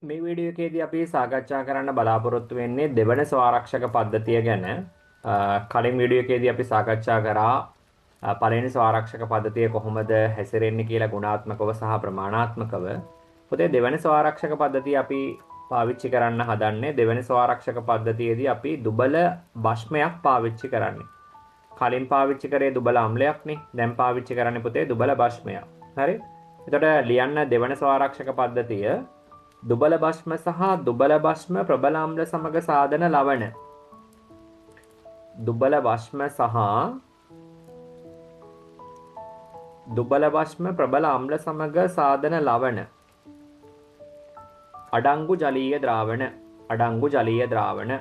මේ වීඩියෝ එකේදී අපි සාකච්ඡා කරන්න බලාපොරොත්තු වෙන්නේ දෙවන ස්වාරක්ෂක පද්ධතිය ගැන. කලින් වීඩියෝ එකේදී අපි සාකච්ඡා කරා පළවෙනි ස්වාරක්ෂක පද්ධතිය කොහොමද හැසිරෙන්නේ කියලා ගුණාත්මකව සහ ප්‍රමාණාත්මකව. පොතේ දෙවන ස්වාරක්ෂක පද්ධතිය අපි පාවිච්චි කරන්න හදන්නේ දෙවන ස්වාරක්ෂක පද්ධතියේදී අපි දුබල භෂ්මයක් පාවිච්චි කරන්නේ. කලින් පාවිච්චි කරේ දුබල අම්ලයක්නේ. දැන් පාවිච්චි කරන්නේ පුතේ දුබල භෂ්මයක්. හරි? එතකොට ලියන්න දෙවන ස්වාරක්ෂක පද්ධතිය දුබල භෂ්ම සහ දුබල භෂ්ම ප්‍රබල අම්ල සමග සාදන ලවණ. දුබල භෂ්ම සහ දුබල භෂ්ම ප්‍රබල අම්ල සමග සාදන ලවණ. අඩංගු ජලීය ද්‍රාවණ. අඩංගු ජලීය ද්‍රාවණ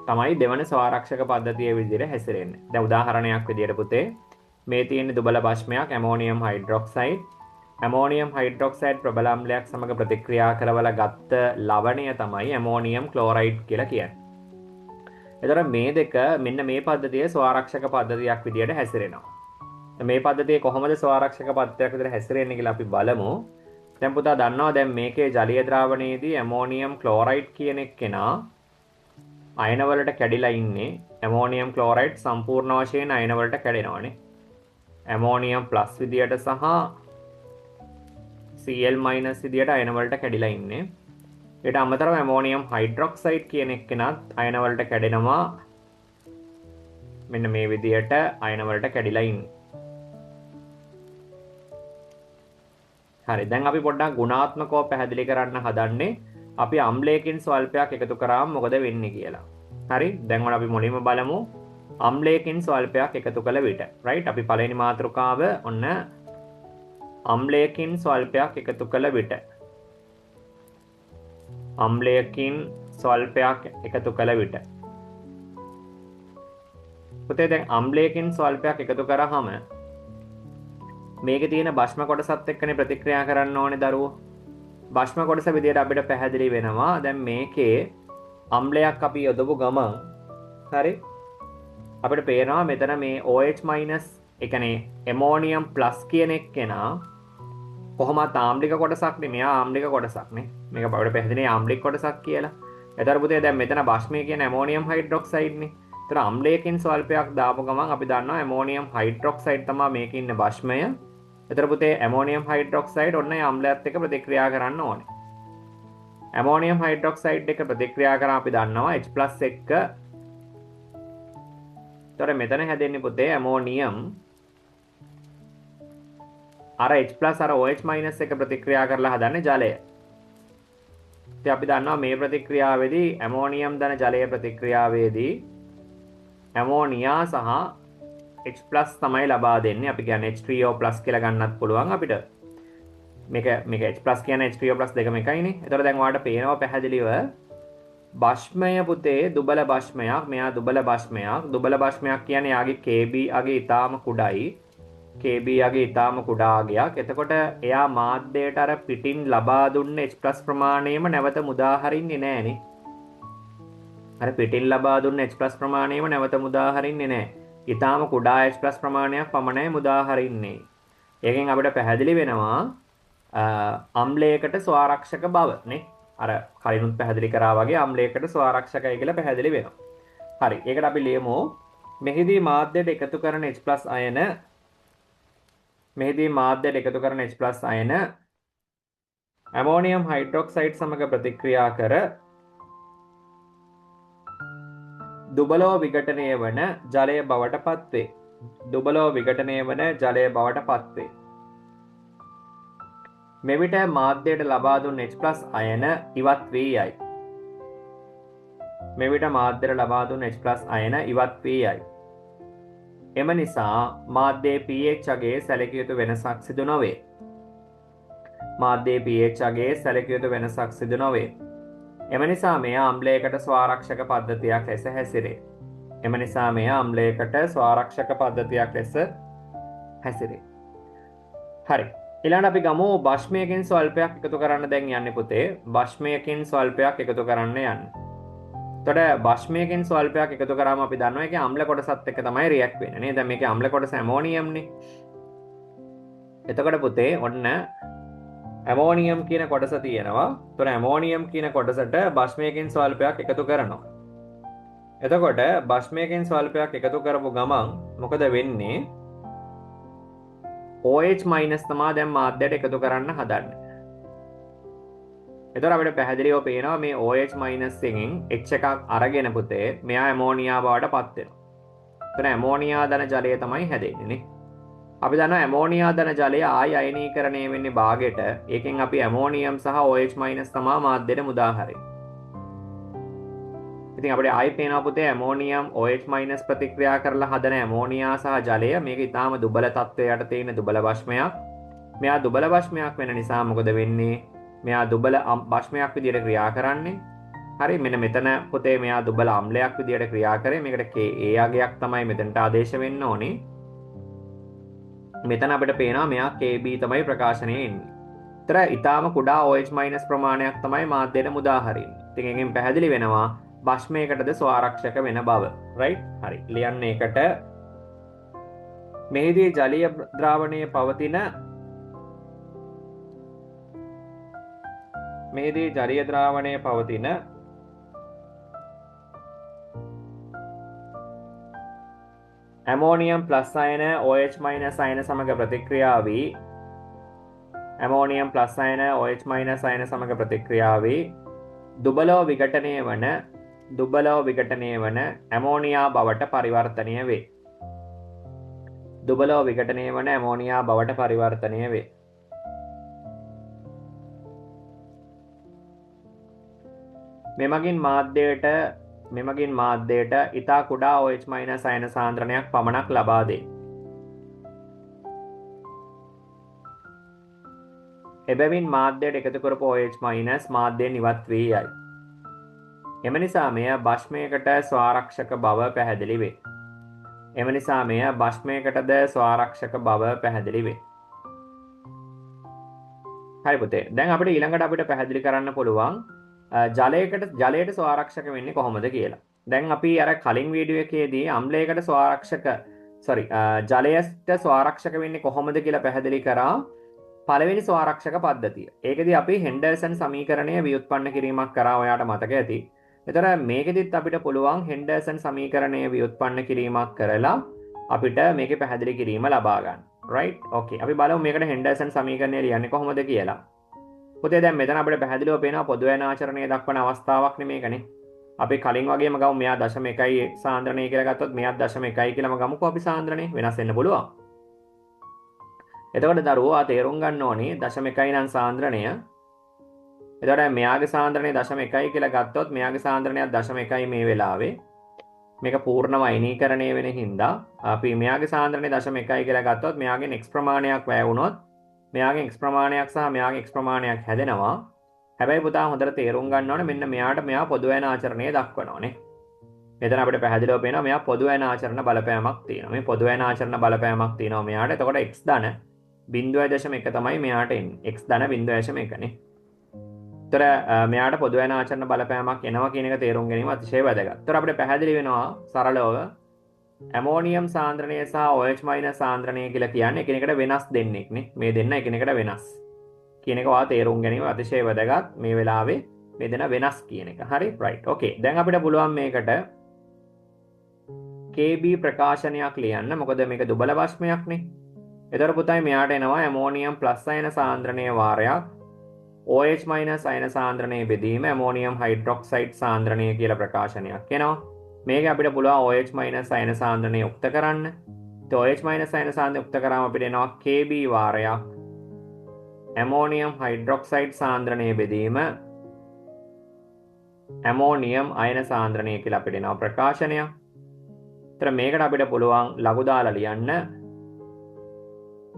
තමයි දෙවන ස්වාරක්ෂක පද්ධතියේ විදිහට හැසිරෙන්නේ. දැන් උදාහරණයක් විදිහට පුතේ මේ තියෙන දුබල භෂ්මයක් ඇමෝනියම් හයිඩ්‍රොක්සයිඩ්. ඇමෝනියම් හයිඩ්‍රොක්සයිඩ් ප්‍රබල අම්ලයක් සමග ප්‍රතික්‍රියා කරවලා ගත්ත ලවණය තමයි ඇමෝනියම් ක්ලෝරයිඩ් කියලා කියන්නේ. එතකොට මේ දෙක මෙන්න මේ පද්ධතියේ ස්වාරක්ෂක පද්ධතියක් විදිහට හැසිරෙනවා. මේ පද්ධතිය කොහොමද ස්වාරක්ෂක පද්ධතියක් විදිහට හැසිරෙන්නේ කියලා අපි බලමු. දැන් පුතා දන්නවා දැන් මේකේ ජලීය ද්‍රාවණයේදී ඇමෝනියම් ක්ලෝරයිඩ් කියන එක්කෙනා අයන වලට කැඩිලා ඉන්නේ. ඇමෝනියම් ක්ලෝරයිඩ් සම්පූර්ණ වශයෙන් අයන වලට කැඩෙනවානේ. ඇමෝනියම් ප්ලස් විදියට සහ Cl- විදියට අයන වලට කැඩිලා ඉන්නේ. ඊට අමතරව ඇමෝනියම් හයිඩ්‍රොක්සයිඩ් කියන එක්කෙනත් අයන වලට කැඩෙනවා. මෙන්න මේ විදියට අයන වලට කැඩිලා ඉන්නේ. හරි දැන් අපි පොඩ්ඩක් ගුණාත්මකව පැහැදිලි කරන්න හදන්නේ අපි අම්ලයකින් ස්වල්පයක් එකතු කරාම මොකද වෙන්නේ කියලා. හරි දැන් ඔන්න අපි මුලින්ම බලමු අම්ලයකින් ස්වල්පයක් එකතු කළ විට. රයිට් අපි පළවෙනි මාතෘකාව ඔන්න අම්ලයකින් ස්වල්පයක් එකතු කළ විට. අම්ලයකින් ස්වල්පයක් එකතු කළ විට. පුතේ දැන් අම්ලයකින් ස්වල්පයක් එකතු කරාම මේකේ තියෙන භෂ්ම කොටසත් එක්කනේ ප්‍රතික්‍රියා කරන්න ඕනේ දරුවෝ. භෂ්ම කොටස විදියට අපිට පැහැදිලි වෙනවා. දැන් මේකේ අම්ලයක් අපි යොදපු ගමන් හරි අපිට පේනවා මෙතන මේ OH- ඒ කියන්නේ ඇමෝනියම් ප්ලස් කියන එක්කෙනා කොහොමත් ආම්ලික කොටසක් නේ. මෙයා ආම්ලික කොටසක් නේ. මේක අපිට පැහැදිලි ආම්ලික කොටසක් කියලා. ඒතර පුතේ දැන් මෙතන භෂ්මය කියන්නේ ඇමෝනියම් හයිඩ්‍රොක්සයිඩ් නේ. ඒතර අම්ලයකින් ස්වල්පයක් දාපු ගමන් අපි දන්නවා ඇමෝනියම් හයිඩ්‍රොක්සයිඩ් තමයි මේකේ ඉන්න භෂ්මය. එතකොට පුතේ ඇමෝනියම් හයිඩ්‍රොක්සයිඩ් ඔන්න ඒ අම්ලයත් එක්ක ප්‍රතික්‍රියා කරන්න ඕනේ. ඇමෝනියම් හයිඩ්‍රොක්සයිඩ් එක ප්‍රතික්‍රියා කරා අපි දන්නවා H+ එක්ක. එතකොට මෙතන හැදෙන්නේ පුතේ ඇමෝනියම් අර H+ අර OH- එක ප්‍රතික්‍රියා කරලා හදන්නේ ජලය. ඉතින් අපි දන්නවා මේ ප්‍රතික්‍රියාවේදී ඇමෝනියම් ධන ජලය ප්‍රතික්‍රියාවේදී ඇමෝනියා සහ H+ තමයි ලබා දෙන්නේ. අපි කියන්නේ H3O+ කියලා ගන්නත් පුළුවන් අපිට. මේක H+ කියන්නේ H3O+ දෙකම එකයිනේ. ඒතකොට දැන් ඔයාලට පේනවා පැහැදිලිව භෂ්මය පුතේ දුබල භෂ්මයක්. මෙයා දුබල භෂ්මයක්. දුබල භෂ්මයක් කියන්නේ යාගේ KB අගේ ඊටාම කුඩයි. KB අගේ ඊටාම කුඩා අගයක්. එතකොට එයා මාධ්‍යයට අර පිටින් ලබා දුන්න H+ ප්‍රමාණයම නැවත මුදා හරින්නේ නැහනේ. අර පිටින් ලබා දුන්න H+ ප්‍රමාණයම නැවත මුදා හරින්නේ නැහැ. ඊටාම කුඩා H+ ප්‍රමාණයක් පමණයි මුදා හරින්නේ. ඒකෙන් අපිට පැහැදිලි වෙනවා අම්ලයකට ස්වාරක්ෂක බව නේ. අර කලිනුත් පැහැදිලි කරා වගේ අම්ලයකට ස්වාරක්ෂකයි කියලා පැහැදිලි වෙනවා. හරි. ඒකට අපි ලියමු මෙහිදී මාධ්‍යයට එකතු කරන H+ අයන අයන ඇමෝනියම් හයිඩ්‍රොක්සයිඩ් සමග ප්‍රතික්‍රියා කර දුබලව විඝටනය වන ජලය බවට පත්වේ. දුබලව විඝටනය වන ජලය බවට පත්වේ. මෙවිට මාධ්‍යයට ලබා දුන් H+ අයන ඉවත් වී යයි. මෙවිට මාධ්‍යයට ලබා දුන් H+ අයන ඉවත් වී යයි. එම නිසා මාධ්‍යයේ pH අගයේ සැලකිය යුතු වෙනසක් සිදු නොවේ. මාධ්‍යයේ pH අගයේ සැලකිය යුතු වෙනසක් සිදු නොවේ. එම නිසා මෙය අම්ලයකට ස්වාරක්ෂක පද්ධතියක් ලෙස හැසිරේ. එම නිසා මෙය අම්ලයකට ස්වාරක්ෂක පද්ධතියක් ලෙස හැසිරේ. හරි. ඊළඟට අපි ගමු භෂ්මයකින් ස්වල්පයක් එකතු කරන්න දැන් යන්නේ පුතේ. භෂ්මයකින් ස්වල්පයක් එකතු කරන්න යන්නේ. එතකොට භෂ්මයකින් ස්වල්පයක් එකතු කරාම අපි දන්නවා ඒකේ අම්ල කොටසත් එක්ක තමයි රියැක්ට් වෙන්නේ නේද? දැන් මේකේ අම්ල කොටස ඇමෝනියම්නේ. එතකොට පුතේ ඔන්න ඇමෝනියම් කියන කොටස තියෙනවා. එතකොට ඇමෝනියම් කියන කොටසට භස්මයකින් ස්වල්පයක් එකතු කරනවා. එතකොට භස්මයකින් ස්වල්පයක් එකතු කරපු ගමන් මොකද වෙන්නේ? OH මයිනස් තමා දැන් මාධ්‍යයට එකතු කරන්න හදන්නේ. එතකොට අපිට පැහැදිලිව පේනවා මේ OH මයිනස් එකෙන් H එකක් අරගෙන පුතේ මෙයා ඇමෝනියා බවට පත් වෙනවා. එතන ඇමෝනියා ධන ජලය තමයි හැදෙන්නේ නේ. අපි දන්නවා ඇමෝනියා ධන ජලය ආයි අයනීකරණය වෙන්නේ භාගයට. ඒකෙන් අපි ඇමෝනියම් සහ OH මයිනස් තමා මාධ්‍යයට මුදා හරින්නේ. ඉතින් අපිට ආයි පේනවා පුතේ ඇමෝනියම් OH මයිනස් ප්‍රතික්‍රියා කරලා හදන ඇමෝනියා සහ ජලය මේක ඊටාම දුබල තත්ත්වයට තියෙන දුබල භස්මයක්. මෙයා දුබල භස්මයක් වෙන නිසා මොකද වෙන්නේ? මෙයා දුබල භස්මයක් විදියට ක්‍රියා කරන්නේ. හරි මෙන්න මෙතන පුතේ මෙයා දුබල අම්ලයක් විදියට ක්‍රියා කරේ. මේකට Ka අගයක් තමයි මෙතනට ආදේශ වෙන්න ඕනේ. මෙතන අපිට පේනවා මෙයා Kb තමයි ප්‍රකාශනය එන්නේ. ඒතර ඊටාම කුඩා OH මයිනස් ප්‍රමාණයක් තමයි මාධ්‍යයට මුදා හරින්නේ. ඉතින් එකෙන් පැහැදිලි වෙනවා භස්මයකටද ස්වාරක්ෂක වෙන බව. රයිට්? හරි. ලියන්න එකට මෙහිදී ජලීය ද්‍රාවණයේ පවතින ඇමෝනියම් ප්ලස් අයන OH මයිනස් අයන සමග ප්‍රතික්‍රියා වී ඇමෝනියම් ප්ලස් අයන OH මයිනස් අයන සමග ප්‍රතික්‍රියා වී දුබලව විඝටනය වන ඇමෝනියා බවට පරිවර්තනය වේ. දුබලව විඝටනය වන ඇමෝනියා බවට පරිවර්තනය වේ. මෙමගින් මාධ්‍යයට ඉතා කුඩා OH මයිනස් අයන සාන්ද්‍රණයක් පමණක් ලබා දේ. එබැවින් මාධ්‍යයට එකතු කරපු OH මයිනස් මාධ්‍යයෙන් ඉවත් වී යයි. එම නිසා මෙය භස්මයකට ස්වාරක්ෂක බව පැහැදිලි වේ. හරි පුතේ. දැන් අපිට ඊළඟට අපිට පැහැදිලි කරන්න පුළුවන් ජලයට ස්වාරක්ෂක වෙන්නේ කොහොමද කියලා. දැන් අපි අර කලින් වීඩියෝ එකේදී අම්ලයකට ජලයට ස්වාරක්ෂක වෙන්නේ කොහොමද කියලා පැහැදිලි කරා පළවෙනි ස්වාරක්ෂක පද්ධතිය. ඒකදී අපි හෙන්ඩර්සන් සමීකරණය ව්‍යුත්පන්න කිරීමක් කරා ඔයාට මතක ඇති. එතකොට මේකෙදිත් අපිට පුළුවන් හෙන්ඩර්සන් සමීකරණය ව්‍යුත්පන්න කිරීමක් කරලා අපිට මේකේ පැහැදිලි කිරීම ලබා ගන්න. right? okay. අපි බලමු මේකට හෙන්ඩර්සන් සමීකරණය ලියන්නේ කොහොමද කියලා. පුතේ දැන් මෙතන අපිට පැහැදිලිව පේනවා පොදු වෙන ආචරණය දක්වන අවස්ථාවක් නෙමේකනේ. අපි කලින් වගේම ගමු මෙයා 0.1 සාන්ද්‍රණය කියලා ගත්තොත් මෙයාත් 0.1 කියලාම ගමුකෝ අපි සාන්ද්‍රණය වෙනස් වෙන්න පුළුවන්. එතකොට දරුවෝ තේරුම් ගන්න ඕනේ 0.1 නම් සාන්ද්‍රණය. එතකොට මෙයාගේ සාන්ද්‍රණය 0.1 කියලා ගත්තොත් මෙයාගේ සාන්ද්‍රණයත් 0.1 මේ වෙලාවේ. මේක පූර්ණව අයනීකරණය වෙන හින්දා අපි මෙයාගේ සාන්ද්‍රණය 0.1 කියලා ගත්තොත් මෙයාගෙන් x ප්‍රමාණයක් වැය වුණොත් මෙයාගෙන් x ප්‍රමාණයක් සහ මෙයාගෙන් x ප්‍රමාණයක් හැදෙනවා. හැබැයි පුතා හොඳට තේරුම් ගන්න ඕනේ මෙන්න මෙයා පොදු වෙන ආචරණය දක්වනවානේ. මෙතන අපිට පැහැදිලිව පේනවා මෙයා පොදු වෙන ආචරණ බලපෑමක් තියෙනවා. මේ පොදු වෙන ආචරණ බලපෑමක් තියෙනවා මෙයාට. එතකොට x ධන 0.1 තමයි මෙයාට එන්නේ. x ධන 0.1 නේ. තොර මෙයාට පොදු වෙන ආචරණ බලපෑමක් එනවා කියන එක තේරුම් ගැනීම අතිශය වැදගත්. තොර අපිට පැහැදිලි වෙනවා සරලව ඇමෝනියම් සාන්ද්‍රණය සහ OH මයිනස් සාන්ද්‍රණය කියලා කියන්නේ එකිනෙකට වෙනස් දෙන්නෙක් නේ. මේ දෙන්න එකිනෙකට වෙනස්. කියන එක ඔයා තේරුම් ගැනීම අතිශය වැදගත් මේ වෙලාවේ මේ දෙන වෙනස් කියන එක. හරි? right. okay. දැන් අපිට පුළුවන් මේකට KB ප්‍රකාශනයක් ලියන්න. මොකද මේක දුබල භස්මයක් නේ. එතකොට පුතයි මෙයාට එනවා ඇමෝනියම් ප්ලස් අයන සාන්ද්‍රණයේ වාරයක් OH මයිනස් අයන සාන්ද්‍රණයේ බෙදීම ඇමෝනියම් හයිඩ්‍රොක්සයිඩ් සාන්ද්‍රණය කියලා ප්‍රකාශනයක් එනවා. මේක අපිට පුළුවන් OH මයිනස් අයන සාන්ද්‍රණය උක්ත කරන්න. OH මයිනස් අයන සාන්ද්‍රණය උක්ත කරාම අපිට එනවා KB වාරයක් ඇමෝනියම් හයිඩ්‍රොක්සයිඩ් සාන්ද්‍රණයේ බෙදීම ඇමෝනියම් අයන සාන්ද්‍රණය කියලා අපිට එනවා ප්‍රකාශනයක්. ඒතර මේකට අපිට පුළුවන් ලඝු දාලා ලියන්න.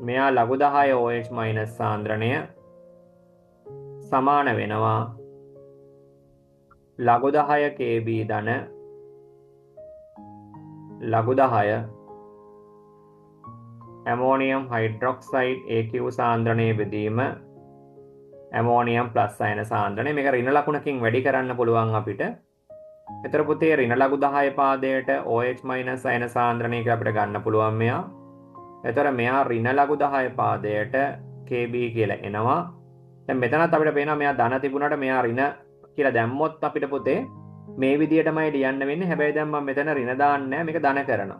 මෙයා ලඝු 10 OH මයිනස් සාන්ද්‍රණය සමාන වෙනවා ලඝු 10 KB ධන ලඝු 10 ඇමෝනියම් හයිඩ්‍රොක්සයිඩ් AQ සාන්ද්‍රණයේ බෙදීම ඇමෝනියම් ප්ලස් අයන සාන්ද්‍රණය. මේක ඍණ ලකුණකින් වැඩි කරන්න පුළුවන් අපිට. ඒතර පුතේ ඍණ ලඝු 10 පාදයට OH මයිනස් අයන සාන්ද්‍රණය කියලා අපිට ගන්න පුළුවන් මෙයා. ඒතර මෙයා ඍණ ලඝු 10 පාදයට KB කියලා එනවා. දැන් මෙතනත් අපිට පේනවා මෙයා ධන තිබුණාට මෙයා ඍණ කියලා දැම්මොත් අපිට පුතේ මේ විදියටමයි ලියන්න වෙන්නේ. හැබැයි දැන් මම මෙතන ඍණ දාන්නේ නැහැ. මේක ධන කරනවා.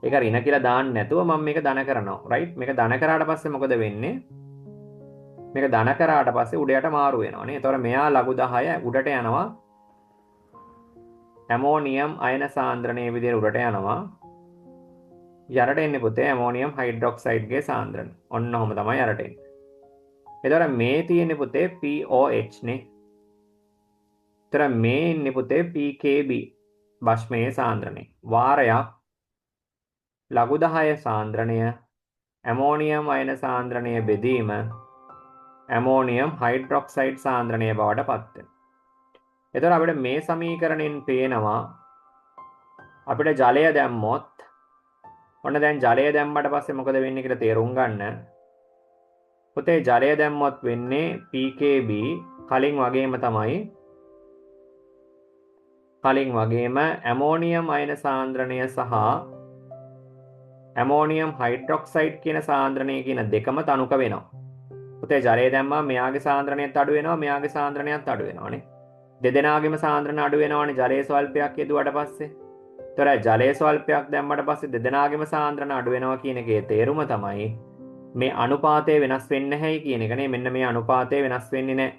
ඒක ඍණ කියලා දාන්න නැතුව මම මේක ධන කරනවා. රයිට්? මේක ධන කරාට පස්සේ මොකද වෙන්නේ? මේක ධන කරාට පස්සේ උඩයට මාරු වෙනවා නේ. ඒතකොට මෙයා ලඝු 10 උඩට යනවා. ඇමෝනියම් අයන සාන්ද්‍රණයේ විදියට උඩට යනවා. යරට එන්නේ පුතේ ඇමෝනියම් හයිඩ්‍රොක්සයිඩ්ගේ සාන්ද්‍රණය. ඔන්න ඔහොම තමයි යරට එන්නේ. එතකොට මේ තියෙන්නේ පුතේ POH නේ. එතකොට මේ ඉන්නේ පුතේ PKB භස්මයේ සාන්ද්‍රණය. වාරයක් ලඝු 10 සාන්ද්‍රණය ඇමෝනියම් අයන සාන්ද්‍රණය බෙදීම ඇමෝනියම් හයිඩ්‍රොක්සයිඩ් සාන්ද්‍රණය බවට පත් වෙනවා. එතකොට අපිට මේ සමීකරණයෙන් පේනවා අපිට ජලය දැම්මොත් ඔන්න දැන් ජලය දැම්මට පස්සේ මොකද වෙන්නේ කියලා තේරුම් ගන්න. පුතේ ජලය දැම්මොත් වෙන්නේ PKB කලින් වගේම ඇමෝනියම් අයන සාන්ද්‍රණය සහ ඇමෝනියම් හයිඩ්‍රොක්සයිඩ් කියන සාන්ද්‍රණය කියන දෙකම තනුක වෙනවා. පුතේ ජලය දැම්මම මෙයාගේ සාන්ද්‍රණයත් අඩු වෙනවා මෙයාගේ සාන්ද්‍රණයත් අඩු වෙනවානේ. දෙදෙනාගේම සාන්ද්‍රණ අඩු වෙනවානේ ජලයේ ස්වල්පයක් යෙදුවට පස්සේ. ඒතර ජලයේ ස්වල්පයක් දැම්මට පස්සේ දෙදෙනාගේම සාන්ද්‍රණ අඩු වෙනවා කියන එකේ තේරුම තමයි මේ අනුපාතය වෙනස් වෙන්නේ නැහැයි කියන එක නේ. මෙන්න මේ අනුපාතය වෙනස් වෙන්නේ නැහැ.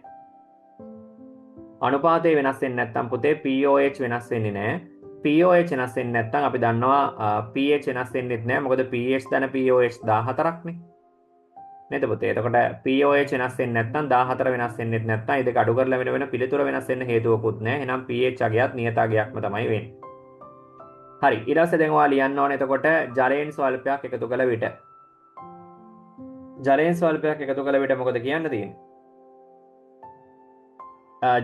අනුපාතය වෙනස් වෙන්නේ නැත්නම් පුතේ POH වෙනස් වෙන්නේ නැහැ. POH වෙනස් වෙන්නේ නැත්නම් අපි දන්නවා pH වෙනස් වෙන්නේ නැහැ. මොකද pH ධන POH 14ක් නේ. නේද පුතේ? එතකොට POH වෙනස් වෙන්නේ නැත්නම් 14 වෙනස් වෙන්නේ නැත්නම් ඒ දෙක අඩු කරලා වෙන පිළිතුර වෙනස් වෙන්න හේතුවකුත් නැහැ. එහෙනම් pH අගයත් නියත අගයක්ම තමයි වෙන්නේ. හරි. ඊට පස්සේ දැන් ඔයා ලියන්න ඕනේ එතකොට ජලයෙන් ස්වල්පයක් එකතු කළ විට. ජලයෙන් ස්වල්පයක් එකතු කළ විට මොකද කියන්න තියෙන්නේ?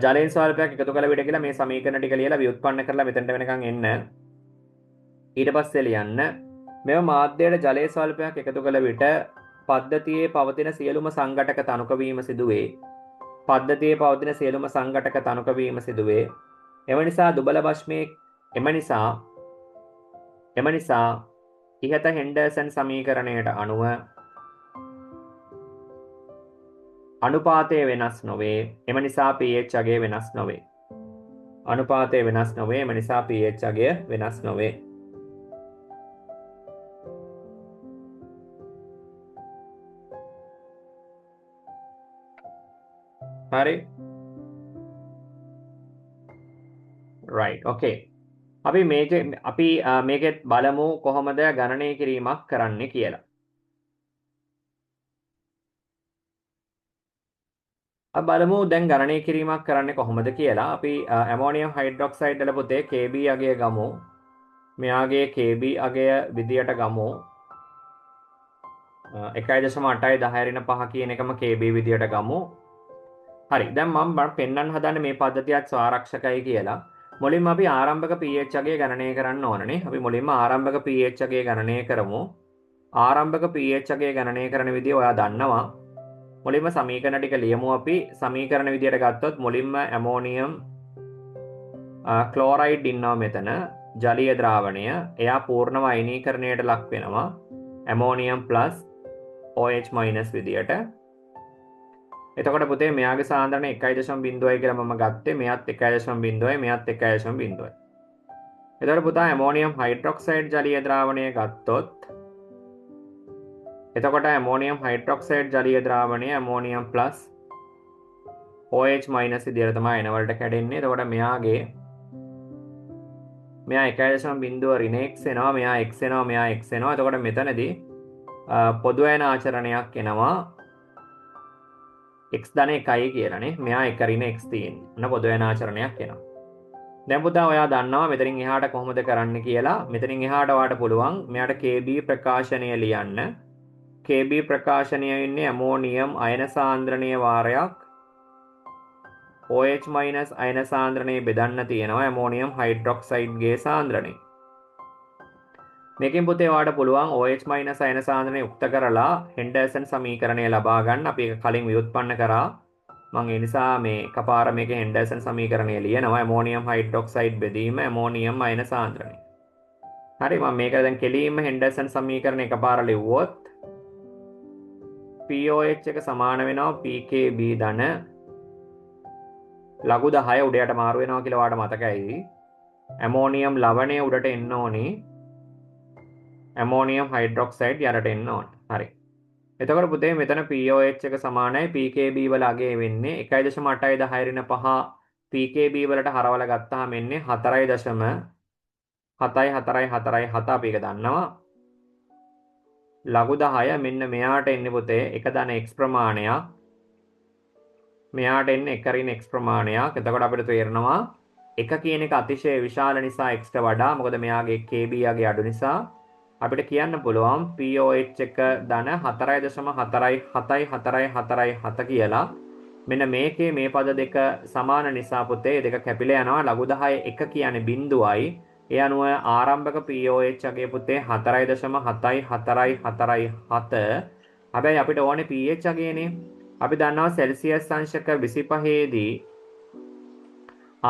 ජලයෙන් ස්වල්පයක් එකතු කළ විට කියලා මේ සමීකරණ ටික ලියලා ව්‍යුත්පන්න කරලා මෙතනට වෙනකන් එන්න. ඊට පස්සේ ලියන්න මෙව මාධ්‍යයට ජලයේ ස්වල්පයක් එකතු කළ විට පද්ධතියේ පවතින සියලුම සංඝටක තනුක වීම සිදුවේ. පද්ධතියේ පවතින සියලුම සංඝටක තනුක වීම සිදුවේ. එම නිසා දුබල භස්මයේ එම නිසා ඉහත හෙන්ඩර්සන් සමීකරණයට අනුව අනුපාතය වෙනස් නොවේ. එම නිසා pH අගය වෙනස් නොවේ. අනුපාතය වෙනස් නොවේ. එම නිසා pH අගය වෙනස් නොවේ. හරි. right. okay. අපි මේකෙත් බලමු කොහොමද ගණනය කිරීමක් කරන්නේ කියලා. අපි බලමු දැන් ගණනය කිරීමක් කරන්නේ කොහොමද කියලා. අපි ඇමෝනියම් හයිඩ්‍රොක්සයිඩ් වල පුතේ Kb අගය ගමු. මෙයාගේ Kb අගය විදියට ගමු. 1.8යි 10 කියන එකම Kb විදියට ගමු. හරි. දැන් මම පෙන්වන්න හදන්නේ මේ පද්ධතියත් ස්වාරක්ෂකයි කියලා. මුලින්ම අපි ආරම්භක pH අගය ගණනය කරන්න ඕනනේ. අපි මුලින්ම ආරම්භක pH අගය ගණනය කරමු. ආරම්භක pH අගය ගණනය කරන විදිය ඔයා දන්නවා. මුලින්ම සමීකරණ ටික ලියමු අපි. සමීකරණ විදියට ගත්තොත් මුලින්ම ඇමෝනියම් ක්ලෝරයිඩ් ඉන්නවා මෙතන. ජලීය ද්‍රාවණය. එයා පූර්ණව අයනීකරණයට ලක් වෙනවා. ඇමෝනියම් OH- විදියට. එතකොට පුතේ මෙයාගේ සාන්ද්‍රණය 1.0යි කියලා මම ගත්තේ. මෙයත් 1.0යි මෙයත් 1.0යි. එතකොට පුතා ඇමෝනියම් හයිඩ්‍රොක්සයිඩ් ජලීය ද්‍රාවණය ගත්තොත් එතකොට ඇමෝනියම් හයිඩ්‍රොක්සයිඩ් ජලීය ද්‍රාවණය ඇමෝනියම් OH- විදියට තමයි එනවලට කැඩෙන්නේ. එතකොට මෙයා 1.0 ඍණ x එනවා, මෙයා x එනවා, මෙයා x එනවා. එතකොට මෙතනදී පොදු වෙන ආචරණයක් එනවා x ධන 1යි කියලානේ. මෙයා 1 ඍණ x තියෙන්නේ. මොන පොදු වෙන ආචරණයක් එනවා. දැන් පුතා ඔයා දන්නවා මෙතනින් එහාට කොහොමද කරන්න කියලා. මෙතනින් එහාට ඔයාට පුළුවන් මෙයාට KB ප්‍රකාශනය ලියන්න. KB ප්‍රකාශනය වෙන්නේ ඇමෝනියම් අයන සාන්ද්‍රණීය වාරයක් OH- අයන සාන්ද්‍රණය බෙදන්න තියෙනවා ඇමෝනියම් හයිඩ්‍රොක්සයිඩ්ගේ සාන්ද්‍රණය. මේකෙන් පුතේ ඔයාට පුළුවන් OH- අයන සාන්ද්‍රණය උක්ත කරලා හෙන්ඩර්සන් සමීකරණය ලබා ගන්න. අපි ඒක කලින් ව්‍යුත්පන්න කරා. මම ඒ නිසා මේ කපාර මේකේ හෙන්ඩර්සන් සමීකරණය ලියනවා. ඇමෝනියම් හයිඩ්‍රොක්සයිඩ් බෙදීම ඇමෝනියම් අයන සාන්ද්‍රණය. හරි. මම මේක දැන් කෙලින්ම හෙන්ඩර්සන් සමීකරණය කපාර ලිව්වොත් POH එක සමාන වෙනවා PKB ධන ලඝු 10 උඩයට මාරු වෙනවා කියලා ඔයාලට මතකයි. ඇමෝනියම් ලවණය උඩට එන්න ඕනේ. ඇමෝනියම් හයිඩ්‍රොක්සයිඩ් යටට එන්න ඕනේ. හරි. එතකොට පුතේ මෙතන POH එක සමානයි PKB වල අගේ වෙන්නේ 1.810 5 PKB වලට හරවලා ගත්තාම එන්නේ 4.7447 අපි එක දන්නවා. ලඝු 10 මෙන්න මෙයාට එන්නේ පුතේ එක ධන x ප්‍රමාණයක්. මෙයාට එන්නේ එක ඍණ x ප්‍රමාණයක්. එතකොට අපිට තේරෙනවා එක කියන එක අතිශය විශාල නිසා x ට වඩා මොකද මෙයාගේ KB යගේ අඩු නිසා අපිට කියන්න පුළුවන් POH එක ධන 4.44747 කියලා. මෙන්න මේකේ මේ පද දෙක සමාන නිසා පුතේ දෙක කැපිලා යනවා. ලඝු 10 එක කියන්නේ බිඳුවයි. ඒ අනුව ආරම්භක POH අගේ පුතේ 4.7447. හැබැයි අපිට ඕනේ pH අගේනේ. අපි දන්නවා සෙල්සියස් අංශක 25 දී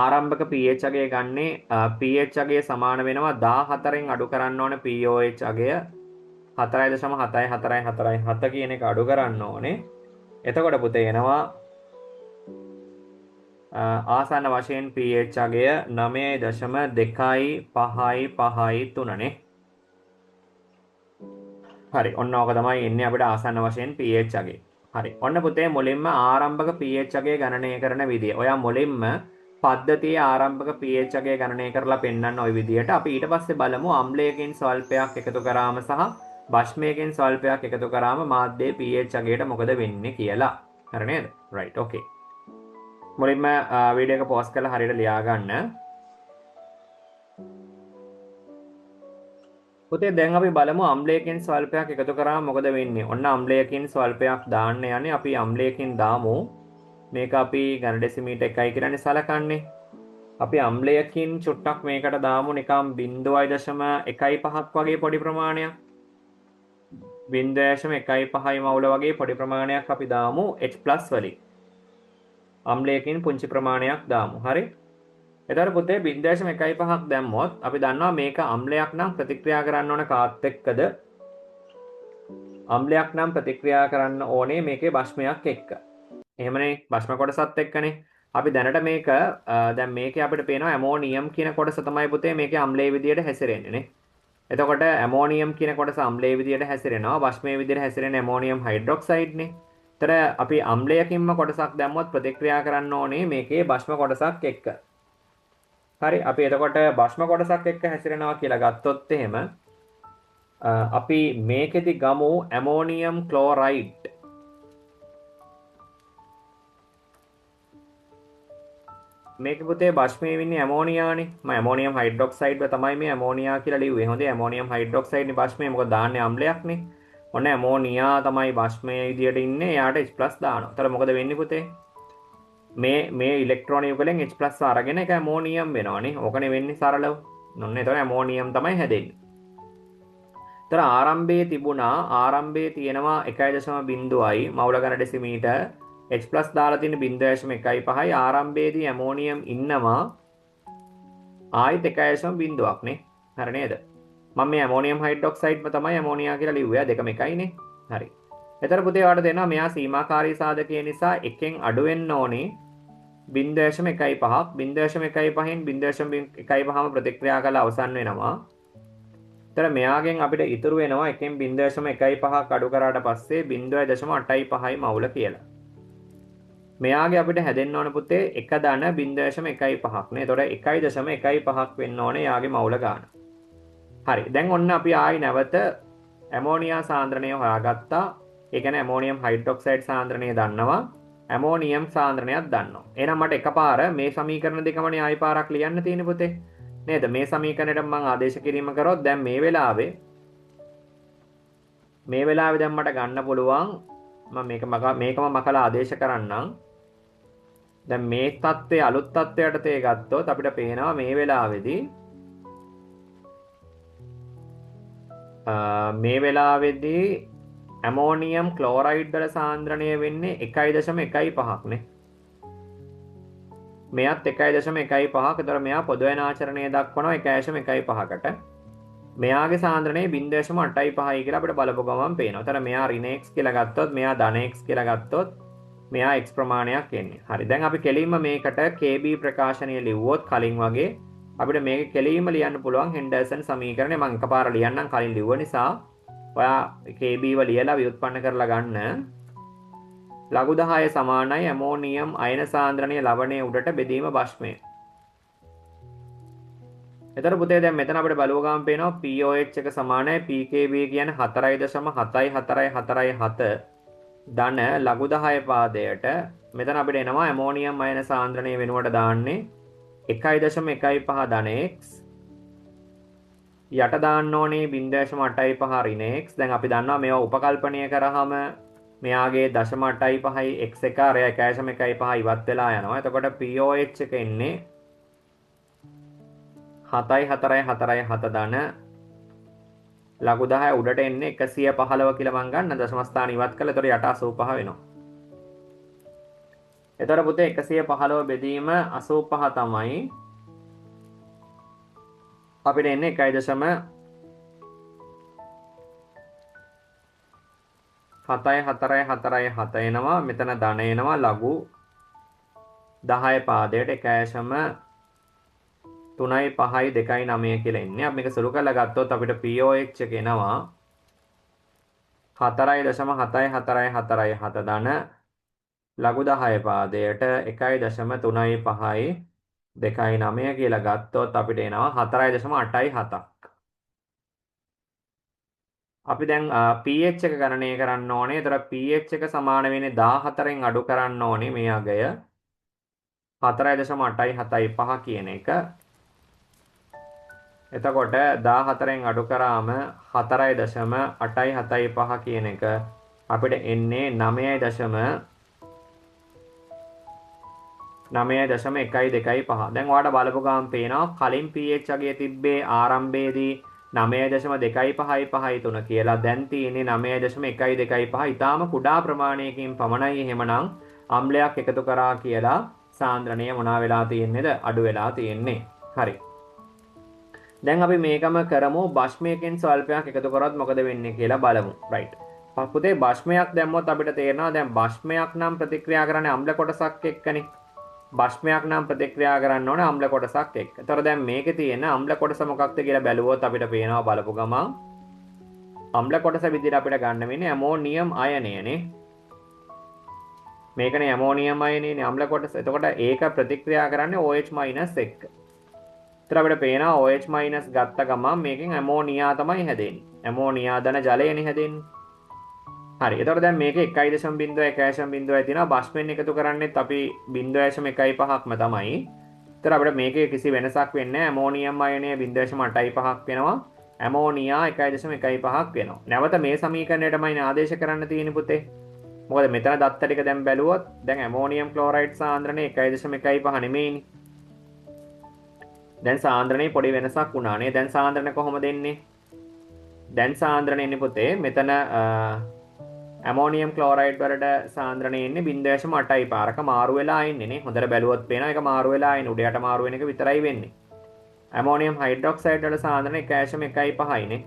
ආරම්භක pH අගය ගන්නේ pH අගය සමාන වෙනවා 14න් අඩු කරන්න ඕනේ POH අගය 4.7447 කියන එක අඩු කරන්න ඕනේ. එතකොට පුතේ එනවා ආසන්න වශයෙන් pH අගය 9.25553 නේ. හරි. ඔන්න ඕක තමයි එන්නේ අපිට ආසන්න වශයෙන් pH අගය. හරි. ඔන්න පුතේ මුලින්ම ආරම්භක pH අගය ගණනය කරන විදිය. ඔයා මුලින්ම පද්ධතියේ ආරම්භක pH අගය ගණනය කරලා පෙන්නන්න ওই විදියට. අපි ඊට පස්සේ බලමු අම්ලයකින් ස්වල්පයක් එකතු කරාම සහ බෂ්මයකින් ස්වල්පයක් එකතු කරාම මාධ්‍යයේ pH අගයට මොකද වෙන්නේ කියලා. හරි නේද? right okay. මුලින්ම වීඩියෝ එක පෝස් කරලා හරියට ලියා ගන්න. පුතේ දැන් අපි බලමු අම්ලයකින් ස්වල්පයක් එකතු කරාම මොකද වෙන්නේ. ඔන්න අම්ලයකින් ස්වල්පයක් දාන්න යන්නේ. අපි අම්ලයකින් දාමු. මේක අපි ඝන ඩෙසිමීටර් 1යි කියලානේ සලකන්නේ. අපි අම්ලයකින් චුට්ටක් මේකට දාමු නිකම් 0.15ක් වගේ පොඩි ප්‍රමාණයක්. 0.15 මවුල වගේ පොඩි ප්‍රමාණයක් අපි දාමු H+ වලින්. අම්ලයකින් පුංචි ප්‍රමාණයක් දාමු. හරි. එතකොට පුතේ 0.15ක් දැම්මොත් අපි දන්නවා මේක අම්ලයක් නම් ප්‍රතික්‍රියා කරන්න ඕන කාත් එක්කද? අම්ලයක් නම් ප්‍රතික්‍රියා කරන්න ඕනේ මේකේ බෂ්මයක් එක්ක. එහෙමනේ බෂ්ම කොටසත් එක්කනේ. අපි දැනට මේක දැන් මේකේ අපිට පේනවා ඇමෝනියම් කියන කොටස තමයි පුතේ මේකේ අම්ලයේ විදියට හැසිරෙන්නේ නේ. එතකොට ඇමෝනියම් කියන කොටස අම්ලයේ විදියට හැසිරෙනවා. බෂ්මයේ විදියට හැසිරෙන ඇමෝනියම් හයිඩ්‍රොක්සයිඩ් නේ. ඒතර අපි අම්ලයකින්ම කොටසක් දැම්මොත් ප්‍රතික්‍රියා කරන්න ඕනේ මේකේ බෂ්ම කොටසක් එක්ක. හරි. අපි එතකොට බෂ්ම කොටසක් එක්ක හැසිරෙනවා කියලා ගත්තොත් එහෙම අපි මේකෙදි ගමු ඇමෝනියම් ක්ලෝරයිඩ්. මේක පුතේ බෂ්මයේ වෙන්නේ ඇමෝනියානේ. මම ඇමෝනියම් හයිඩ්‍රොක්සයිඩ්ව තමයි මේ ඇමෝනියා කියලා ලිව්වේ. හොඳේ ඇමෝනියම් හයිඩ්‍රොක්සයිඩ් නේ බෂ්මයේ. මොකද දාන්නේ අම්ලයක්නේ. ඔන්න ඇමෝනියා තමයි බෂ්මයේ විදියට ඉන්නේ. එයාට H+ දානවා. ඒතර මොකද වෙන්නේ පුතේ? මේ ඉලෙක්ට්‍රෝන යුගලෙන් H+ අරගෙන ඒක ඇමෝනියම් වෙනවනේ. ඕකනේ වෙන්නේ සරලව. ඔන්න ඒතර ඇමෝනියම් තමයි හැදෙන්නේ. ඒතර ආරම්භයේ තියෙනවා 1.0යි මවුල ඝන ඩෙසිමීටර් H+ දාලා තියෙන 0.15යි ආරම්භයේදී ඇමෝනියම් ඉන්නවා ආයෙත් 1.0ක් නේ. හරි නේද? මම මේ ඇමෝනියම් හයිඩ්‍රොක්සයිඩ්ම තමයි ඇමෝනියා කියලා ලිව්වේ. දෙකම එකයිනේ. හරි. එතන පුතේ ඔයාලට දෙනවා මෙයා සීමාකාරී සාධකයේ නිසා එකෙන් අඩු වෙන්න ඕනේ 0.15ක් 0.15න් 0.15ම ප්‍රතික්‍රියා කරලා අවසන් වෙනවා. එතන මෙයාගෙන් අපිට ඉතුරු වෙනවා එකෙන් 0.15ක් අඩු කරාට පස්සේ 0.85යි මවුල කියලා. මෙයාගේ අපිට හැදෙන්න ඕන පුතේ එක ධන 0.15ක් නේ. එතකොට 1.15ක් වෙන්න ඕනේ යාගේ මවුල ගාන. හරි. දැන් ඔන්න අපි ආයි නැවත ඇමෝනියා සාන්ද්‍රණය හොයාගත්තා. ඒ කියන්නේ ඇමෝනියම් හයිඩ්‍රොක්සයිඩ් සාන්ද්‍රණය දන්නවා. ඇමෝනියම් සාන්ද්‍රණයක් දන්නවා. එහෙනම් මට එකපාර මේ සමීකරණ දෙකමනේ ආයි පාරක් ලියන්න තියෙන්නේ පුතේ. නේද? මේ සමීකරණයට මම ආදේශ කිරීම කරොත් දැන් මේ වෙලාවේ දැන් මට ගන්න පුළුවන් මම මේකම මකලා ආදේශ කරන්නම්. දැන් මේ தත්ත්වය අලුත් தත්ත්වයට තේ ගත්තොත් අපිට පේනවා මේ වෙලාවේදී ඇමෝනියම් ක්ලෝරයිඩ් වල සාන්ද්‍රණය වෙන්නේ 1.15ක් නේ. මෙයත් 1.15ක්. ඒතර මෙයා පොදු වෙන ආචරණය දක්වනවා 1.15කට. මෙයාගේ සාන්ද්‍රණය 0.85 කියලා අපිට බලපු ගමන් පේනවා. එතන මෙයා ඍණ x කියලා ගත්තොත් මෙයා ධන x කියලා ගත්තොත් මෙයා x ප්‍රමාණයක් එන්නේ. හරි. දැන් අපි කෙලින්ම මේකට KB ප්‍රකාශනය ලිව්වොත් කලින් වගේ අපිට මේක කෙලින්ම ලියන්න පුළුවන් හෙන්ඩර්සන් සමීකරණය. මම එකපාර ලියන්නම් කලින් ලිව්ව නිසා. ඔයා KB ව ලියලා ව්‍යුත්පන්න කරලා ගන්න. ලඝු 10 සමානයි ඇමෝනියම් අයන සාන්ද්‍රණය ලවණය උඩට බෙදීම භස්මය. එතකොට පුතේ දැන් මෙතන අපිට බලව ගමන් පේනවා POH එක සමානයි PKB කියන්නේ 4.747 ධන ලඝු 10 පාදයට මෙතන අපිට එනවා ඇමෝනියම් අයන සාන්ද්‍රණය වෙනුවට දාන්නේ 1.15 ධන x යට දාන්න ඕනේ 0.85 ඍණ x. දැන් අපි දන්නවා මේවා උපකල්පනය කරාම මෙයාගේ 0.85යි x එක අර 1.15 ඉවත් වෙලා යනවා. එතකොට POH එක එන්නේ 7.447 ධන ලඝු 10 උඩට එන්නේ 115 කියලා මම ගන්න දශම ස්ථාන ඉවත් කළා. එතකොට යට 85 වෙනවා. එතකොට පුතේ 115 බෙදීම 85 තමයි අපිට එන්නේ 1.7447 එනවා. මෙතන ධන එනවා ලඝු 10 පාදයට 1.35 2.9 කියලා එන්නේ. අපි මේක සුළු කරලා ගත්තොත් අපිට POH එක එනවා 4.7447 ධන ලඝු 10 පාදයට 1.35 2.9 කියලා ගත්තොත් අපිට එනවා 4.87ක්. අපි දැන් pH එක ගණනය කරන්න ඕනේ. ඒතර pH එක සමාන වෙන්නේ 14න් අඩු කරන්න ඕනේ මේ අගය 4.875 කියන එක. එතකොට 14න් අඩු කරාම 4.875 කියන එක අපිට එන්නේ 9.125. දැන් ඔයාලට බලපු ගමන් පේනවා කලින් pH අගය තිබ්බේ ආරම්භයේදී 9.125 කියලා. දැන් තියෙන්නේ 9.125. ඊටාම කුඩා ප්‍රමාණයකින් පමණයි එහෙමනම් අම්ලයක් එකතු කරා කියලා සාන්ද්‍රණය මොනවා වෙලා තියෙන්නේද? අඩු වෙලා තියෙන්නේ. හරි. දැන් අපි මේකම කරමු භස්මයකින් ස්වල්පයක් එකතු කරොත් මොකද වෙන්නේ කියලා බලමු. රයිට්. පුතේ භස්මයක් දැම්මොත් අපිට තේරෙනවා දැන් භස්මයක් නම් ප්‍රතික්‍රියා කරන්නේ අම්ල කොටසක් එක්කනේ. භස්මයක් නම් ප්‍රතික්‍රියා කරන්න ඕනේ අම්ල කොටසක් එක්ක. ඒතර දැන් මේකේ තියෙන අම්ල කොටස මොකක්ද කියලා බැලුවොත් අපිට පේනවා බලපු ගමන් අම්ල කොටස විදිහට අපිට ගන්න වෙන්නේ ඇමෝනියම් අයනයනේ. මේකනේ ඇමෝනියම් අයනයනේ අම්ල කොටස. එතකොට ඒක ප්‍රතික්‍රියා කරන්නේ OH- එක්ක. ඒතර අපිට පේනවා OH- ගත්ත ගමන් මේකෙන් ඇමෝනියා තමයි හැදෙන්නේ. ඇමෝනියා ධන ජලයනේ හැදෙන්නේ. හරි. එතකොට දැන් මේකේ 1.0 තියෙනවා. භස්මෙන් එකතු කරන්නේත් අපි 0.15ක්ම තමයි. ඒතර අපිට මේකේ කිසි වෙනසක් වෙන්නේ නැහැ. ඇමෝනියම් අයනය 0.85ක් වෙනවා. ඇමෝනියා 1.15ක් වෙනවා. නැවත මේ සමීකරණයටමයි ආදේශ කරන්න තියෙන්නේ පුතේ. මොකද මෙතන දත්ත ටික දැන් බැලුවොත් දැන් ඇමෝනියම් ක්ලෝරයිඩ් සාන්ද්‍රණය 1.15 නෙමෙයිනේ. දැන් සාන්ද්‍රණේ පොඩි වෙනසක් වුණානේ. දැන් සාන්ද්‍රණ කොහොමද එන්නේ? දැන් සාන්ද්‍රණය එන්නේ පුතේ මෙතන ඇමෝනියම් ක්ලෝරයිඩ් වලට සාන්ද්‍රණය එන්නේ 0.8 පාරක මාරු වෙලා ඉන්නේ නේ. හොඳට බැලුවොත් පේනවා ඒක මාරු වෙලා ඉන්නේ. උඩයට මාරු වෙන එක විතරයි වෙන්නේ. ඇමෝනියම් හයිඩ්‍රොක්සයිඩ් වල සාන්ද්‍රණය 1.15 නේ.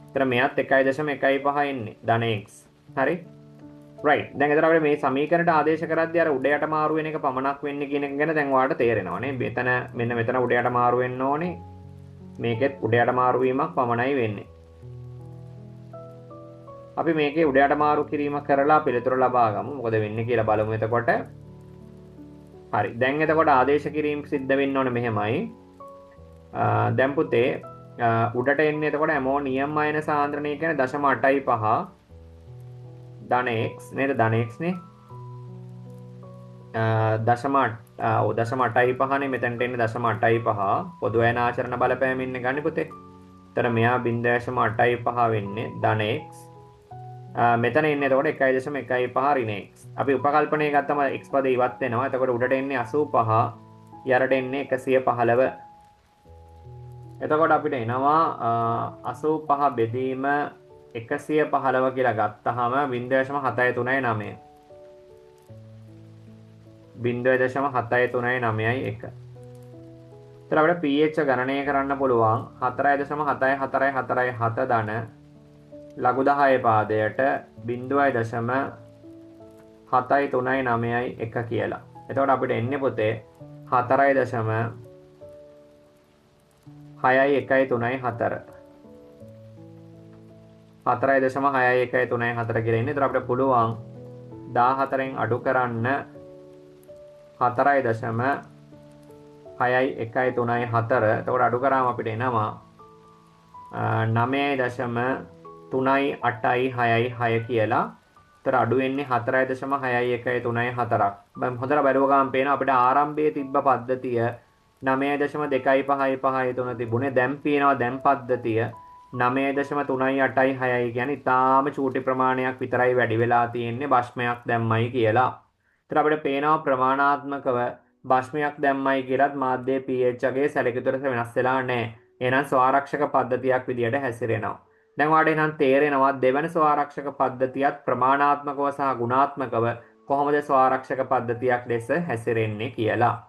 ඒතර මෙයත් 1.15 එන්නේ ධන x. හරි. රයිට්. දැන් එතන අපිට මේ සමීකරණයට ආදේශ කරද්දී අර උඩයට මාරු වෙන එක පමණක් වෙන්නේ කියන එක ගැන දැන් ඔයාලට තේරෙනවා නේ. මෙන්න මෙතන උඩයට මාරු වෙන්න ඕනේ. මේකෙත් උඩයට මාරු වීමක් පමණයි වෙන්නේ. අපි මේකේ උඩයට මාරු කිරීම කරලා පිළිතුර ලබා ගමු. මොකද වෙන්නේ කියලා බලමු එතකොට. හරි. දැන් එතකොට ආදේශ කිරීම සිද්ධ වෙන්න ඕනේ මෙහෙමයි. දැන් පුතේ උඩට එන්නේ එතකොට ඇමෝනියම් අයන සාන්ද්‍රණය කියන්නේ 0.85 ධන x නේද? ධන x නේ. 0.85 නේ මෙතනට එන්නේ 0.85 පොදු අයන ආචරණ බලපෑමින් ඉන්නේ ගන්න පුතේ. එතන මෙයා 0.85 වෙන්නේ ධන x. මෙතන එන්නේ එතකොට 1.15 ඍණ x. අපි උපකල්පනය ගත්තම x පදේ ඉවත් වෙනවා. එතකොට උඩට එන්නේ 85 යරට එන්නේ 115. එතකොට අපිට එනවා 85 බෙදීම 115 කියලා ගත්තාම 0.739 0.739යි 1. ඒතර අපිට pH ගණනය කරන්න පුළුවන් 4.74747 ධන ලඝු 10 පාදයට 0.73991 කියලා. එතකොට අපිට එන්නේ පුතේ 4.61134. 4.61134 කියලා ඉන්නේ. ඒතර අපිට පුළුවන් 14න් අඩු කරන්න 4.61134. එතකොට අඩු කරාම අපිට එනවා 9.38666 කියලා. ඒතර අඩු වෙන්නේ 4.61134ක්. හොඳට බැලුව ගමන් පේනවා අපිට ආරම්භයේ තිබ්බ පද්ධතිය 9.2553 තිබුණේ. දැන් පේනවා දැන් පද්ධතිය 9.386 කියන්නේ ඉතාම චූටි ප්‍රමාණයක් විතරයි වැඩි වෙලා තියෙන්නේ භස්මයක් දැම්මයි කියලා. ඒතර අපිට පේනවා ප්‍රමාණාත්මකව භස්මයක් දැම්මයි කියලත් මාධ්‍යයේ pH ගේ සැලකිලිතර වෙනස් වෙලා නැහැ. එහෙනම් ස්වාරක්ෂක පද්ධතියක් විදියට හැසිරෙනවා. දැන් ඔයාලට එහෙනම් තේරෙනවා දෙවන ස්වාරක්ෂක පද්ධතියත් ප්‍රමාණාත්මකව සහ ගුණාත්මකව කොහොමද ස්වාරක්ෂක පද්ධතියක් ලෙස හැසිරෙන්නේ කියලා.